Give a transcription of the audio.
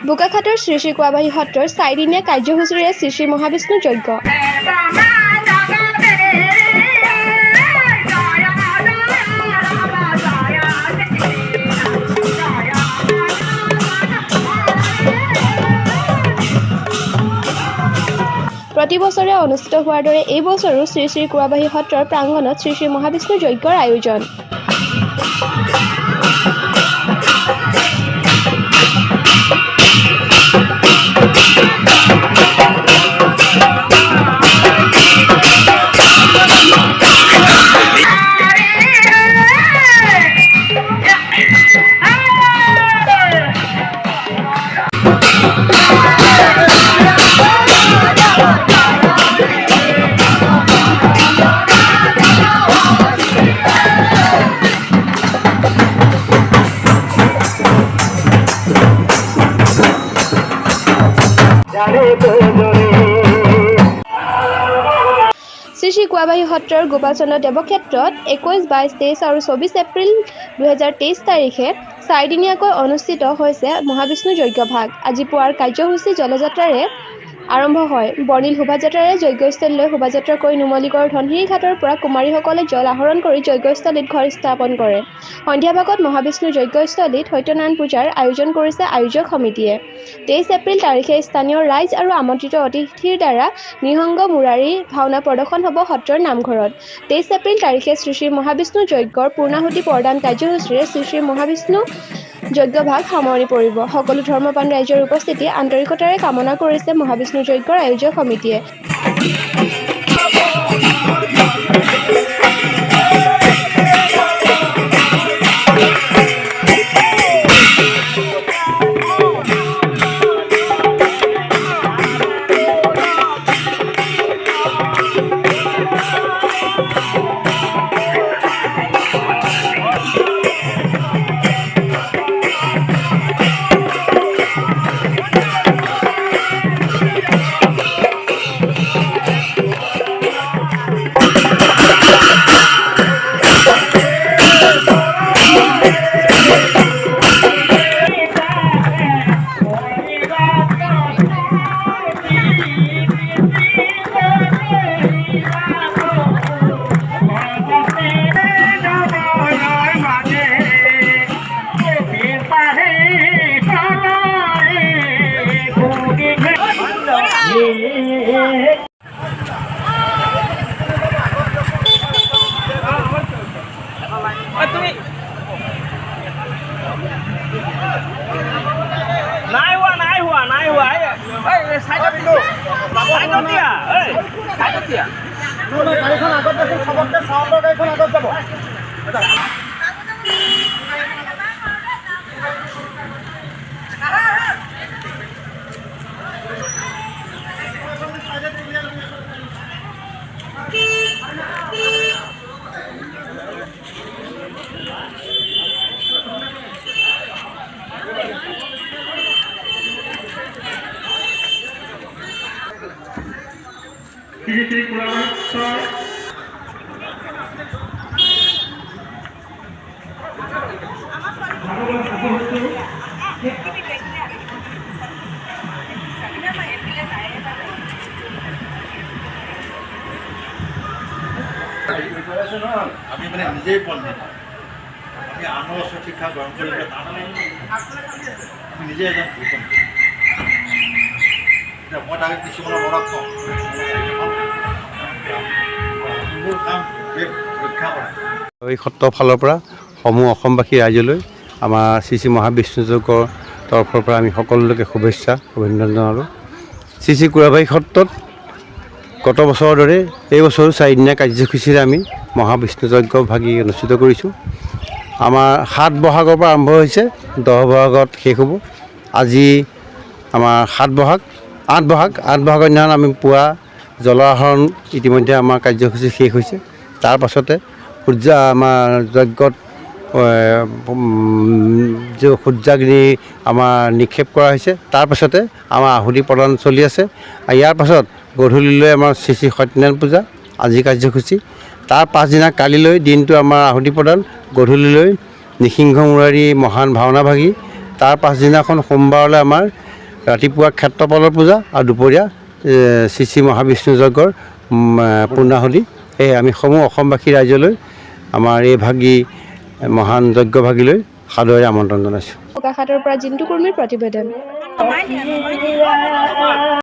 বোকাখাটৰ শ্ৰী শ্ৰী কোৱাবাহী সত্ৰৰ 4 দিনীয়া কাৰ্যসূচীৰে শ্ৰী শ্ৰী মহাবিষ্ণু যজ্ঞ। প্ৰতি বছৰে অনুষ্ঠিত হোৱাৰ দৰে এই বছৰো শ্ৰী শ্ৰী কোৱাবাহী সত্ৰৰ প্ৰাংগণত শ্ৰী শ্ৰী মহাবিষ্ণু যজ্ঞৰ আয়োজন। শ্ৰী শ্ৰী কোৱাবাহী সত্ৰৰ গোপাল চন্দ্ৰ দেৱক্ষেত্ৰত 21, 22, 23 আৰু 24 এপ্ৰিল 2023 তাৰিখে 4 দিনীয়াকৈ অনুষ্ঠিত হৈছে মহাবিষ্ণু যজ্ঞ ভাগ। আজি পুৱাৰ কাৰ্যসূচী জলযাত্ৰাৰে আৰম্ভ হয়। বৰ্ণিল শোভাযাত্ৰাৰে যজ্ঞস্থলীলৈ শোভাযাত্ৰা কৰি নুমলীগড় ধনশিৰি ঘাটৰ পৰা কুমাৰীসকলে জল আহৰণ কৰি যজ্ঞস্থলীত ঘৰ স্থাপন কৰে। সন্ধিয়া ভাগত মহাবিষ্ণু যজ্ঞস্থলীত সত্যনাৰায়ণ পূজাৰ আয়োজন কৰিছে আয়োজক সমিতিয়ে। 23 এপ্ৰিল তাৰিখে স্থানীয় ৰাইজ আৰু আমন্ত্ৰিত অতিথিৰ দ্বাৰা নিঃসংগ মুৰাৰী ভাওনা প্ৰদৰ্শন হ'ব সত্ৰৰ নামঘৰত। 23 এপ্ৰিল তাৰিখে শ্ৰী শ্ৰী মহাবিষ্ণু যজ্ঞৰ পূৰ্ণাহুতি প্ৰদান কাৰ্যসূচীৰে শ্ৰী শ্ৰী মহাবিষ্ণু যজ্ঞ ভাগ সামৰণি পৰিব। সকলো ধৰ্মপ্ৰাণ ৰাইজৰ উপস্থিতি আন্তৰিকতাৰে কামনা কৰিছে মহাবিষ্ণু যজ্ঞৰ আয়োজক সমিতিয়ে। আমি মানে নিজেই পণ্ডিত, আমি আনৰ ওচৰত শিক্ষা গ্ৰহণ কৰিবলৈ নিজে এজন মই তাকে কিছুমানৰ মনত কওঁ মোৰ কাম ৰক্ষা কৰা। এই সত্ৰৰ ফালৰ পৰা সমূহ অসমবাসী ৰাইজলৈ আমাৰ শ্ৰী শ্ৰী মহাবিষ্ণু যজ্ঞৰ তৰফৰ পৰা আমি সকলোলৈকে শুভেচ্ছা অভিনন্দন জনালোঁ। শ্ৰী শ্ৰী কোৱাবাহী সত্ৰত গত বছৰৰ দৰে এই বছৰো 4 দিনীয়া কাৰ্যসূচীৰে আমি মহাবিষ্ণু যজ্ঞ ভাগি অনুষ্ঠিত কৰিছোঁ। আমাৰ 7 বহাগৰ পৰা আৰম্ভ হৈছে, 10 বহাগত শেষ হ'ব। আজি আমাৰ 8 বহাগৰ দিনাখন আমি পুৱা জল আহৰণ ইতিমধ্যে আমাৰ কাৰ্যসূচী শেষ হৈছে। তাৰ পাছতে আমাৰ যজ্ঞত সূৰ্যাগ্নি আমাৰ নিক্ষেপ কৰা হৈছে। তাৰ পাছতে আমাৰ আহুতি প্ৰদান চলি আছে। ইয়াৰ পাছত গধূলিলৈ আমাৰ শ্ৰী শ্ৰী সত্যনাৰায়ণ পূজা আজি কাৰ্যসূচী। তাৰ পাছদিনা কালিলৈ দিনটো আমাৰ আহুতি প্ৰদান, গধূলিলৈ নিসিংহ মুৰাৰী মহান ভাওনা ভাগি। তাৰ পাছদিনাখন সোমবাৰলৈ আমাৰ ৰাতিপুৱা ক্ষেত্ৰপালৰ পূজা আৰু দুপৰীয়া শ্ৰী শ্ৰী মহাবিষ্ণু যজ্ঞৰ পূৰ্ণাহুতি। সেয়ে আমি সমূহ অসমবাসী ৰাইজলৈ আমাৰ এই ভাগী মহান যজ্ঞভাগীলৈ সাদৰেৰে আমন্ত্ৰণ জনাইছোঁ। বোকাখাতৰ পৰা জিন্তু কুৰ্মীৰ প্ৰতিবেদন।